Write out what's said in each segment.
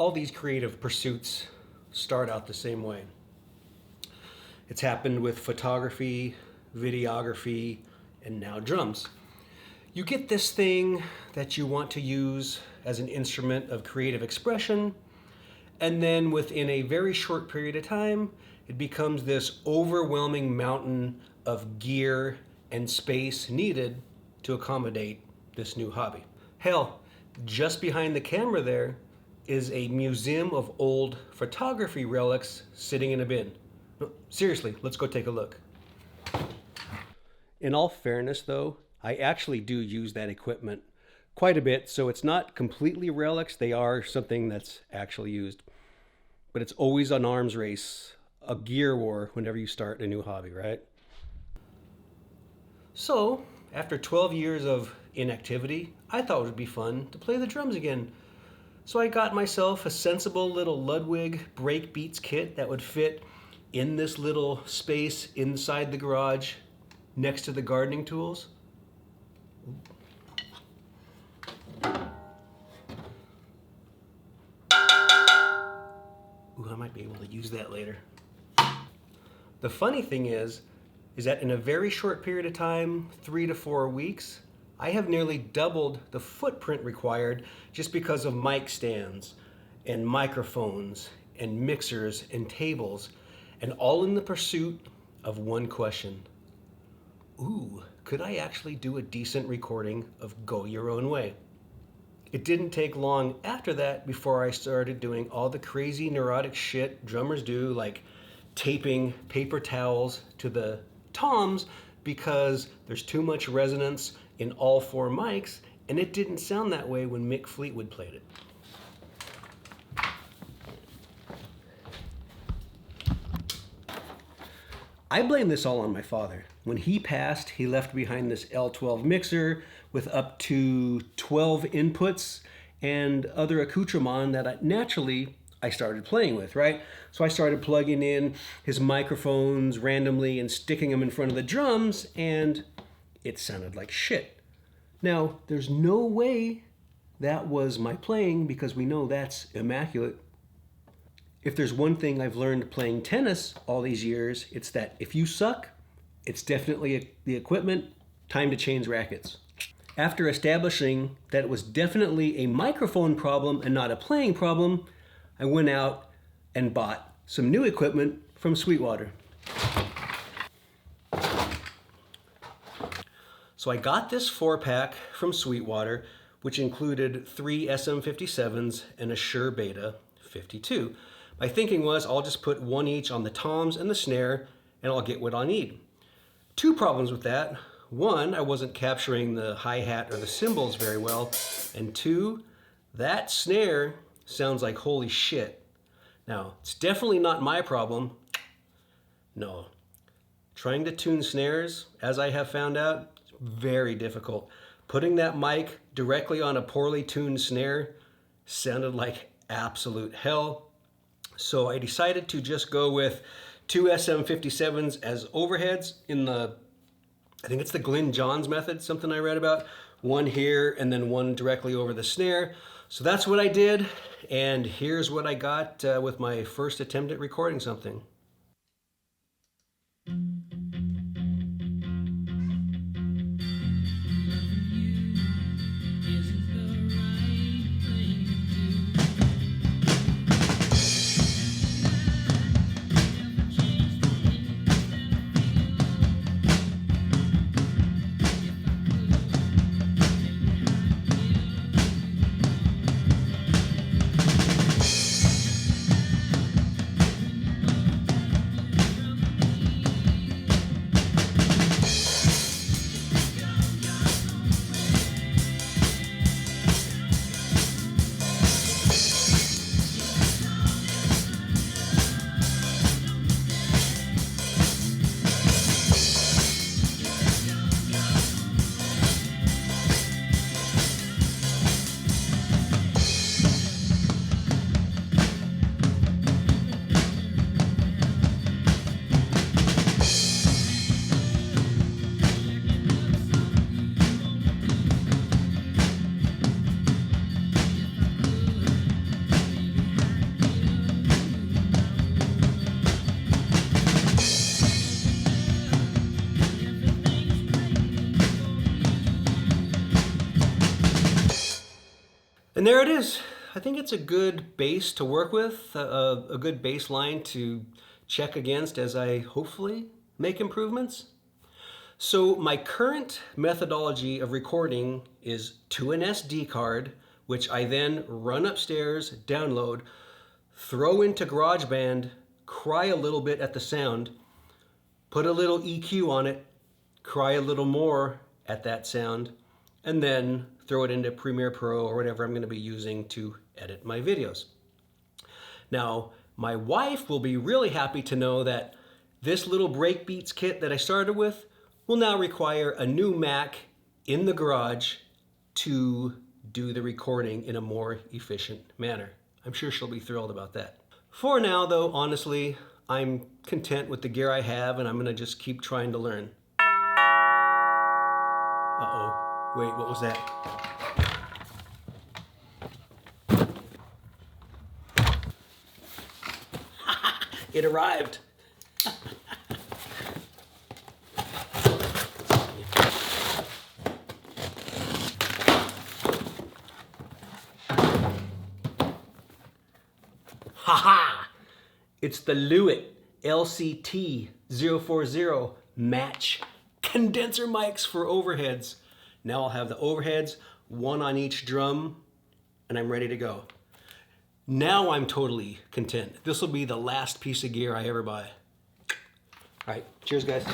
all these creative pursuits start out the same way. It's happened with photography, videography, and now drums. You get this thing that you want to use as an instrument of creative expression, and then within a very short period of time, it becomes this overwhelming mountain of gear and space needed to accommodate this new hobby. Hell, just behind the camera there is a museum of old photography relics sitting in a bin. No, seriously, let's go take a look. In all fairness though, I actually do use that equipment quite a bit, so it's not completely relics, they are something that's actually used. But it's always an arms race, a gear war whenever you start a new hobby, right? So, after 12 years of inactivity, I thought it would be fun to play the drums again. So I got myself a sensible little Ludwig Breakbeats kit that would fit in this little space inside the garage next to the gardening tools. Ooh, I might be able to use that later. The funny thing is that in a very short period of time, 3 to 4 weeks, I have nearly doubled the footprint required just because of mic stands and microphones and mixers and tables, and all in the pursuit of one question. Ooh, could I actually do a decent recording of Go Your Own Way? It didn't take long after that before I started doing all the crazy neurotic shit drummers do, like taping paper towels to the toms because there's too much resonance in all 4 mics, and it didn't sound that way when Mick Fleetwood played it. I blame this all on my father. When he passed, he left behind this L12 mixer with up to 12 inputs and other accoutrement that naturally I started playing with, right? So I started plugging in his microphones randomly and sticking them in front of the drums, and it sounded like shit. Now, there's no way that was my playing because we know that's immaculate. If there's one thing I've learned playing tennis all these years, it's that if you suck, it's definitely the equipment, time to change rackets. After establishing that it was definitely a microphone problem and not a playing problem, I went out and bought some new equipment from Sweetwater. So I got this 4-pack from Sweetwater, which included 3 SM57s and a Shure Beta 52. My thinking was I'll just put one each on the toms and the snare and I'll get what I need. 2 problems with that. 1, I wasn't capturing the hi-hat or the cymbals very well. And 2, that snare sounds like holy shit. Now, it's definitely not my problem. No. Trying to tune snares, as I have found out, is very difficult. Putting that mic directly on a poorly tuned snare sounded like absolute hell. So I decided to just go with 2 SM57s as overheads in the, I think it's the Glyn Johns method, something I read about. One here and then one directly over the snare. So that's what I did, and here's what I got with my first attempt at recording something. And there it is. I think it's a good base to work with, a good baseline to check against as I hopefully make improvements. So my current methodology of recording is to an SD card, which I then run upstairs, download, throw into GarageBand, cry a little bit at the sound, put a little EQ on it, cry a little more at that sound, and then throw it into Premiere Pro or whatever I'm going to be using to edit my videos. Now, my wife will be really happy to know that this little Breakbeats kit that I started with will now require a new Mac in the garage to do the recording in a more efficient manner. I'm sure she'll be thrilled about that. For now, though, honestly, I'm content with the gear I have, and I'm going to just keep trying to learn. Uh-oh. Wait, what was that? It arrived. Haha! It's the Ludwig LCT040 match condenser mics for overheads. Now I'll have the overheads, one on each drum, and I'm ready to go. Now I'm totally content. This will be the last piece of gear I ever buy. All right, cheers, guys.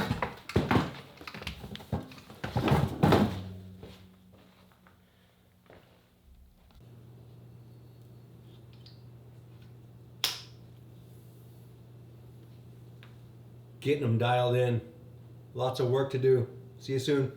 Getting them dialed in. Lots of work to do. See you soon.